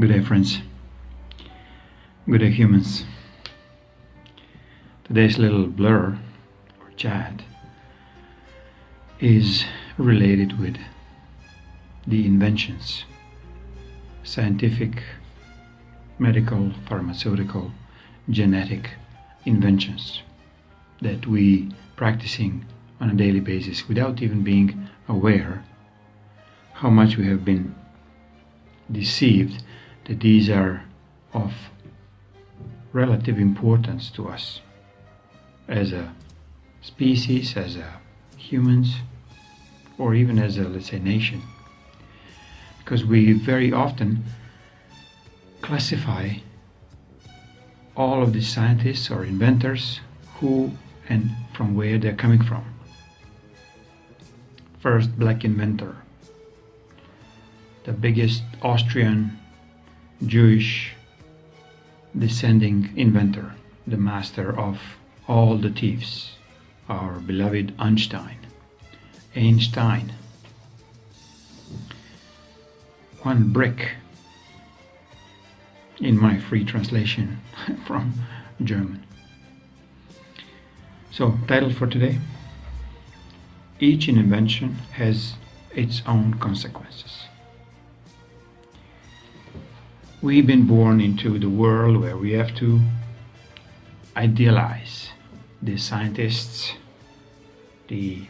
Good day, friends. Good day, humans. Today's little blur or chat is related with the inventions, scientific, medical, pharmaceutical, genetic inventions that we practicing on a daily basis without even being aware how much we have been deceived that these are of relative importance to us as a species, as a humans, or even as a, let's say, nation. Because we very often classify all of these scientists or inventors who and from where they're coming from. First black inventor, the biggest Austrian Jewish descending inventor, the master of all the thieves, our beloved Einstein. One brick in my free translation from German. So, title for today: each invention has its own consequences. We've been born into the world where we have to idealize the scientists, the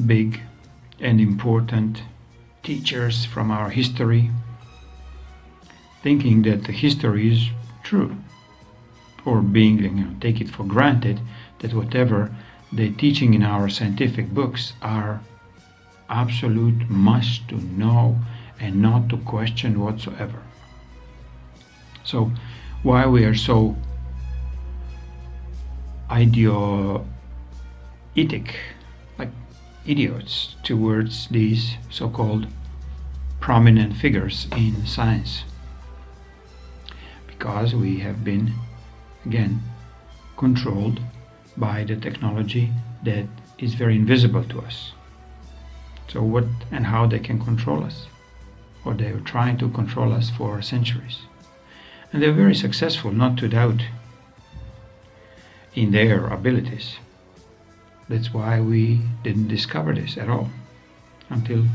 big and important teachers from our history, thinking that the history is true, or being, take it for granted that whatever they're teaching in our scientific books are absolute must to know and not to question whatsoever. So why we are so idiotic, like idiots, towards these so-called prominent figures in science? Because we have been, again, controlled by the technology that is very invisible to us. So what and how they can control us, or they were trying to control us for centuries. And they're very successful, not to doubt, in their abilities. That's why we didn't discover this at all until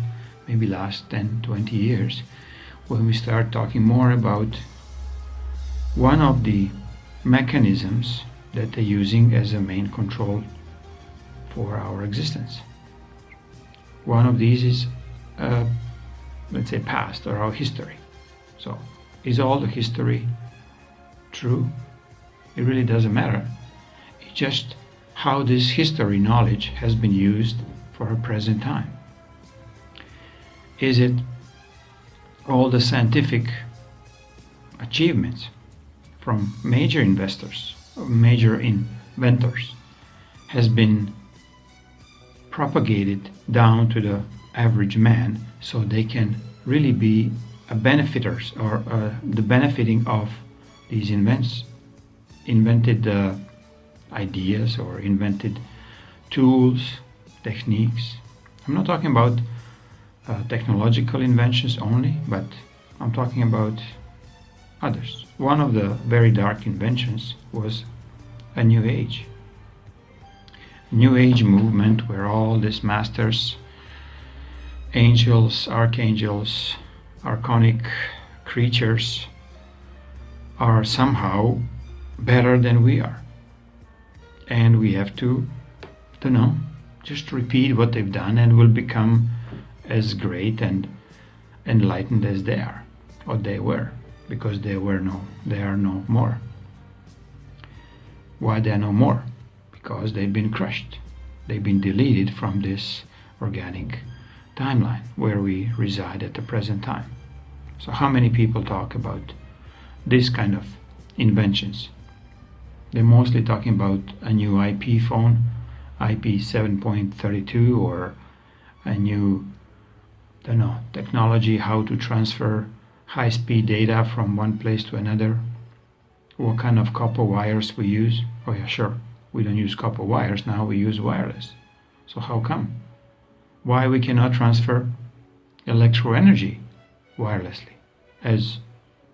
maybe last 10, 20 years, when we start talking more about one of the mechanisms that they're using as a main control for our existence. One of these is let's say past, or our history. So is all the history true? It really doesn't matter. It's just how this history knowledge has been used for a present time. Is it all the scientific achievements from major investors, major inventors, has been propagated down to the average man, so they can really be a benefiters, or the benefiting of these invented ideas or invented tools, techniques. I'm not talking about technological inventions only, but I'm talking about others. One of the very dark inventions was a New Age. New Age movement, where all these masters, angels, archangels, archonic creatures are somehow better than we are. And we have to just repeat what they've done, and will become as great and enlightened as they are, or they were, because they are no more. Why they are no more? Because they've been crushed. They've been deleted from this organic timeline where we reside at the present time. So how many people talk about this kind of inventions? They're mostly talking about a new IP phone, IP 7.32, or a new, technology, how to transfer high-speed data from one place to another, what kind of copper wires we use. Oh yeah, sure, we don't use copper wires now, we use wireless. So how come? Why we cannot transfer electro energy wirelessly? as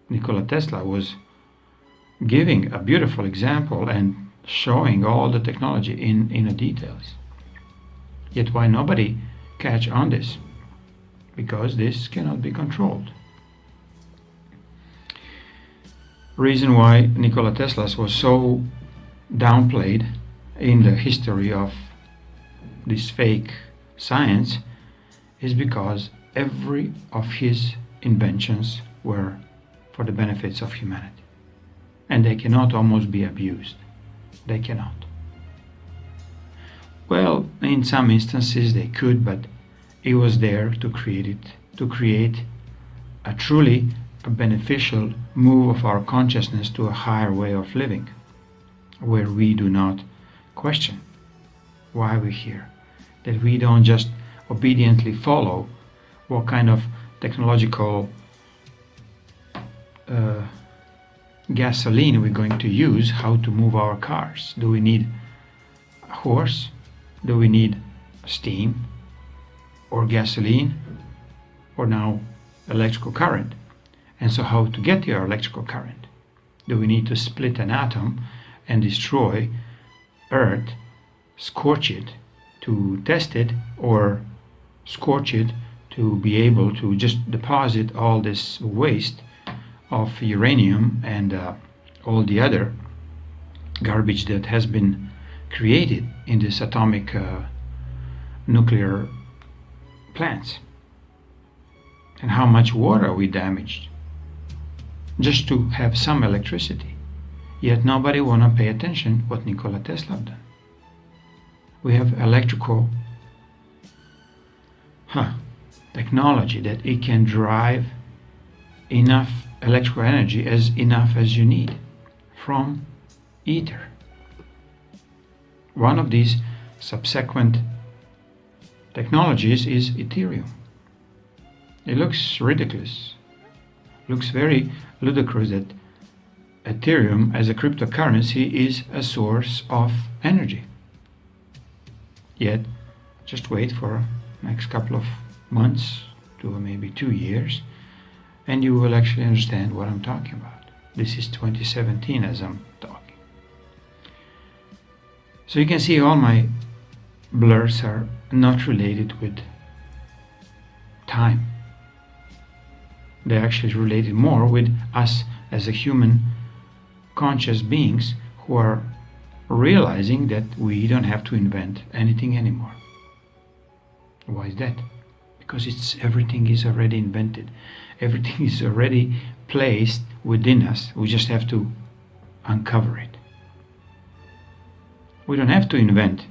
Nikola Tesla was giving a beautiful example and showing all the technology in the details. Yet why nobody catch on this? Because this cannot be controlled. Reason why Nikola Tesla was so downplayed in the history of this fake science is because every of his inventions were for the benefits of humanity, and they cannot almost be abused. They cannot. Well, in some instances they could, but it was there to create a truly beneficial move of our consciousness to a higher way of living, where we do not question why we're here, that we don't just obediently follow what kind of technological gasoline we're going to use, how to move our cars. Do we need a horse? Do we need steam or gasoline, or now electrical current? And so how to get your electrical current? Do we need to split an atom and destroy Earth, scorch it to test it, or scorch it to be able to just deposit all this waste of uranium and all the other garbage that has been created in this atomic nuclear plants? And how much water we damaged just to have some electricity. Yet nobody wanna pay attention what Nikola Tesla done. We have electrical technology that it can drive enough electrical energy enough as you need from ether. One of these subsequent technologies is Ethereum. It looks ridiculous. Looks very ludicrous that Ethereum as a cryptocurrency is a source of energy. Yet, just wait for next couple of months to maybe 2 years, and you will actually understand what I'm talking about. This is 2017 as I'm talking. So you can see all my blurs are not related with time. They're actually related more with us as a human conscious beings who are realizing that we don't have to invent anything anymore. Why is that? Because everything is already invented. Everything is already placed within us. We just have to uncover it. We don't have to invent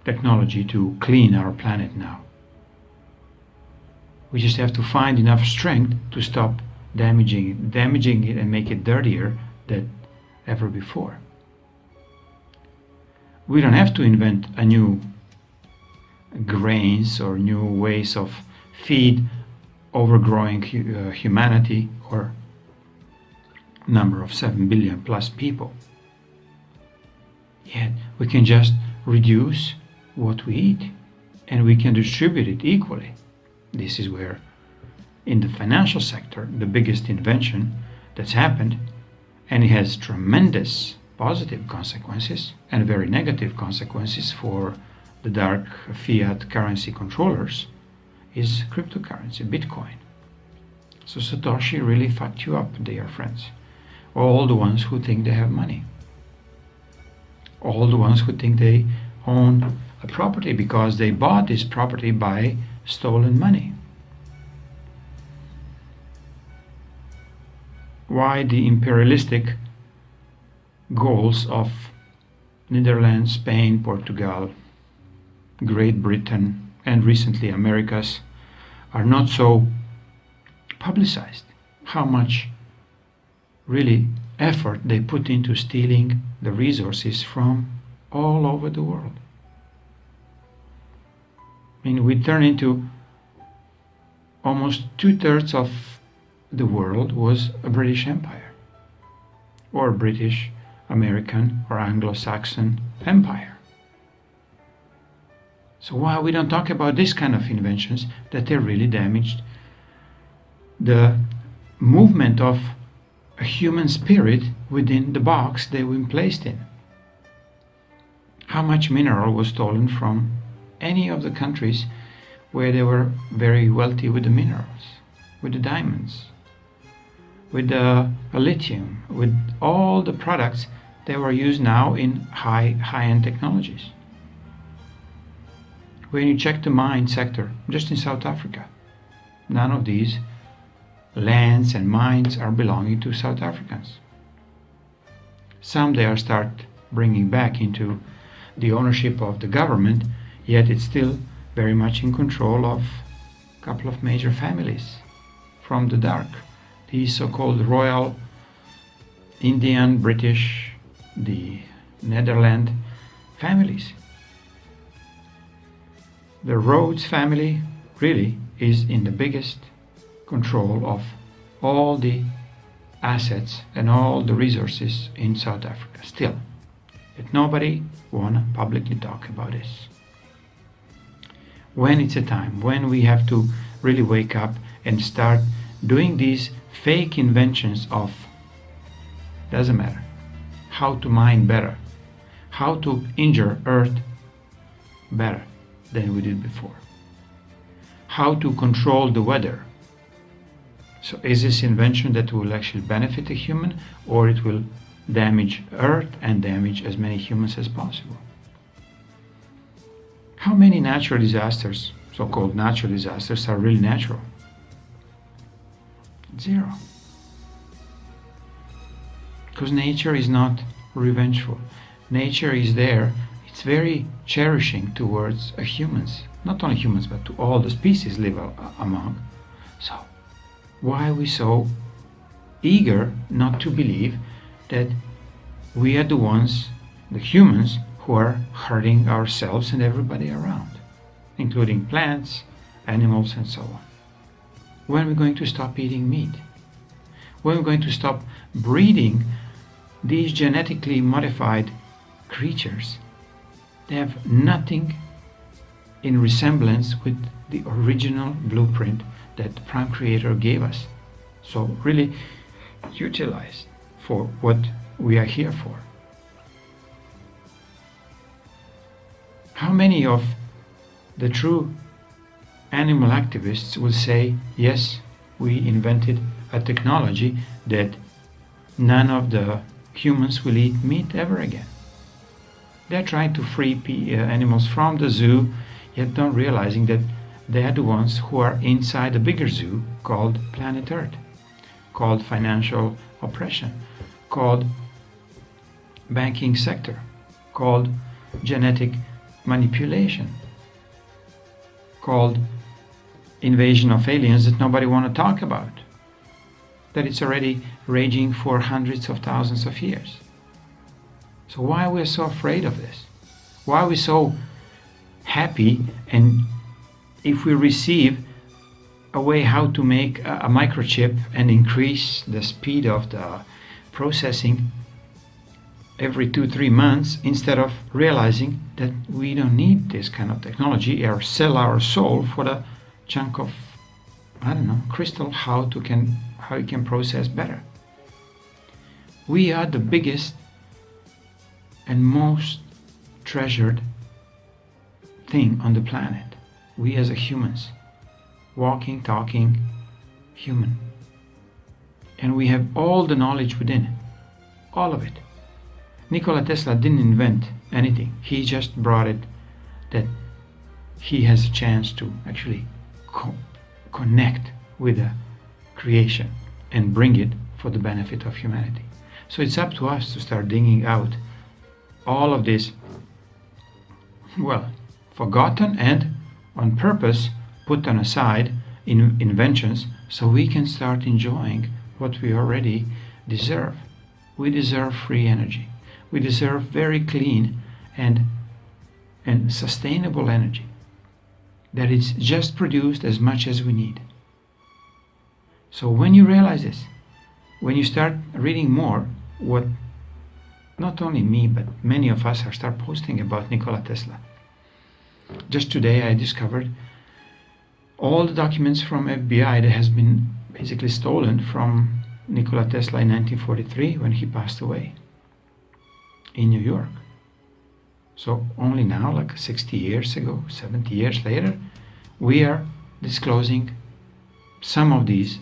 technology to clean our planet now. We just have to find enough strength to stop damaging it and make it dirtier than ever before. We don't have to invent a new grains or new ways of feed overgrowing humanity or number of 7 billion plus people. Yet we can just reduce what we eat and we can distribute it equally. This is where in the financial sector the biggest invention that's happened, and it has tremendous positive consequences and very negative consequences for the dark fiat currency controllers, is cryptocurrency, Bitcoin. So Satoshi really fucked you up, dear friends. All the ones who think they have money. All the ones who think they own a property because they bought this property by stolen money. Why the imperialistic goals of Netherlands, Spain, Portugal, Great Britain, and recently Americas are not so publicized? How much really effort they put into stealing the resources from all over the world. I mean, we turn into almost 2/3 of the world was a British Empire, or British, American, or Anglo-Saxon Empire. So why we don't talk about this kind of inventions that they really damaged the movement of a human spirit within the box they've been placed in. How much mineral was stolen from any of the countries where they were very wealthy with the minerals, with the diamonds, with the lithium, with all the products that were used now in high-end technologies. When you check the mine sector, just in South Africa, none of these lands and mines are belonging to South Africans. Some they are start bringing back into the ownership of the government, yet it's still very much in control of a couple of major families from the dark. These so-called royal Indian, British, the Netherlands families. The Rhodes family really is in the biggest control of all the assets and all the resources in South Africa still. But nobody wanna publicly talk about this. When it's a time when we have to really wake up and start doing these fake inventions of, doesn't matter, how to mine better, how to injure Earth better than we did before, how to control the weather. So is this invention that will actually benefit a human, or it will damage Earth and damage as many humans as possible? How many natural disasters, so-called natural disasters, are really natural? Zero. Because nature is not revengeful. Nature is there. It's very cherishing towards humans. Not only humans, but to all the species live among. So why are we so eager not to believe that we are the ones, the humans, who are hurting ourselves and everybody around, including plants, animals, and so on? When are we going to stop eating meat? When are we going to stop breeding these genetically modified creatures? They have nothing in resemblance with the original blueprint that the Prime Creator gave us. So really utilize for what we are here for. How many of the true animal activists will say, yes, we invented a technology that none of the humans will eat meat ever again? They're trying to free animals from the zoo, yet not realizing that they are the ones who are inside a bigger zoo called Planet Earth, called financial oppression, called banking sector, called genetic manipulation, called invasion of aliens that nobody want to talk about, that it's already raging for hundreds of thousands of years. So why are we so afraid of this? Why are we so happy, and if we receive a way how to make a microchip and increase the speed of the processing every 2-3 months, instead of realizing that we don't need this kind of technology or sell our soul for the chunk of, I don't know, crystal, how you can process better. We are the biggest and most treasured thing on the planet. We as humans, walking, talking, human. And we have all the knowledge within it, all of it. Nikola Tesla didn't invent anything. He just brought it that he has a chance to actually connect with the creation and bring it for the benefit of humanity. So it's up to us to start digging out all of this, well, forgotten and on purpose put on aside in inventions, so we can start enjoying what we already deserve. We deserve free energy. We deserve very clean and sustainable energy, that it's just produced as much as we need. So when you realize this, when you start reading more what not only me but many of us are start posting about Nikola Tesla. Just today I discovered all the documents from FBI that has been basically stolen from Nikola Tesla in 1943 when he passed away in New York. So only now, like 60 years ago, 70 years later, we are disclosing some of these,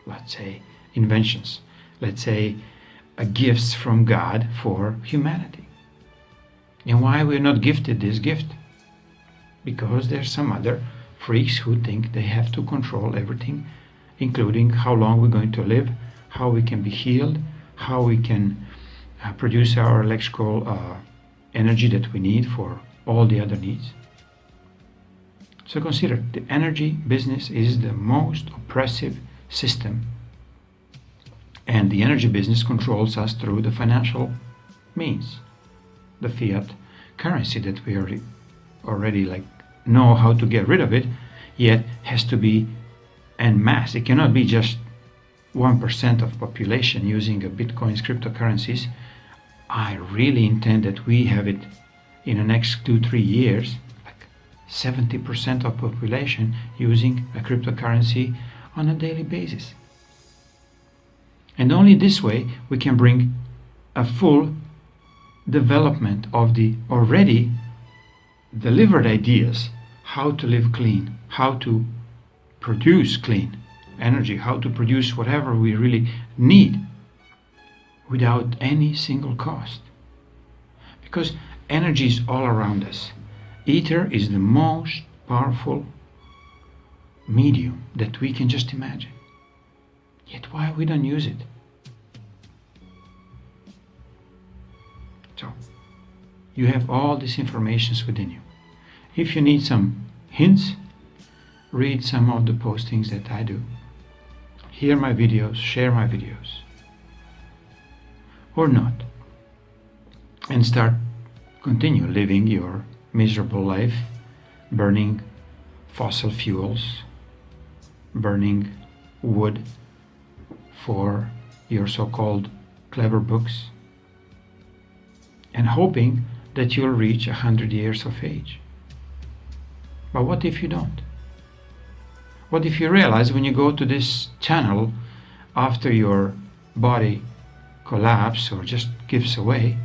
let's say, inventions, let's say, gifts from God for humanity. And why we're not gifted this gift? Because there's some other freaks who think they have to control everything, including how long we're going to live, how we can be healed, how we can produce our electrical energy that we need for all the other needs. So consider, the energy business is the most oppressive system, and the energy business controls us through the financial means, the fiat currency that we already like know how to get rid of it, yet has to be en masse. It cannot be just 1% of population using a Bitcoin's cryptocurrencies. I really intend that we have it in the next 2-3 years, like 70% of population using a cryptocurrency on a daily basis. And only this way we can bring a full development of the already delivered ideas, how to live clean, how to produce clean energy, how to produce whatever we really need without any single cost. Because energy is all around us. Ether is the most powerful medium that we can just imagine. Yet why we don't use it? So, you have all these informations within you. If you need some hints, read some of the postings that I do. Hear my videos, share my videos. Or not. And continue living your miserable life, burning fossil fuels, burning wood for your so-called clever books, and hoping that you'll reach 100 years of age. But what if you don't? What if you realize when you go to this channel after your body collapses or just gives away,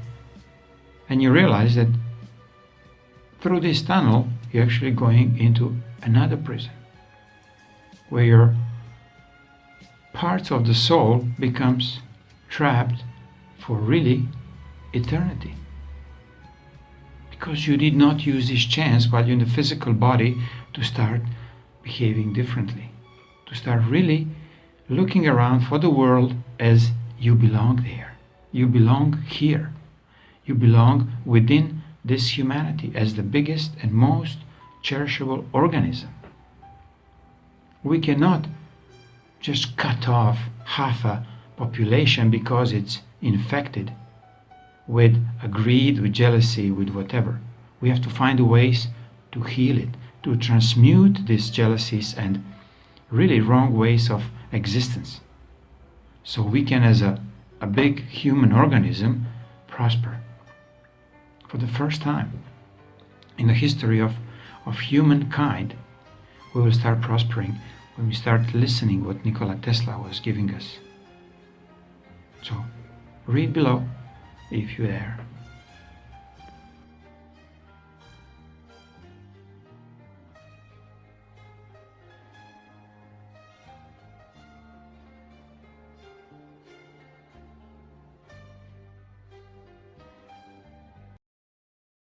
and you realize that through this tunnel you're actually going into another prison where your parts of the soul becomes trapped for really eternity, because you did not use this chance while you're in the physical body to start behaving differently, to start really looking around for the world as you belong there, you belong here, you belong within this humanity as the biggest and most cherishable organism. We cannot just cut off half a population because it's infected with greed, with jealousy, with whatever. We have to find ways to heal it, to transmute these jealousies and really wrong ways of existence, so we can, as a big human organism, prosper. For the first time in the history of humankind, we will start prospering when we start listening what Nikola Tesla was giving us. So read below if you dare.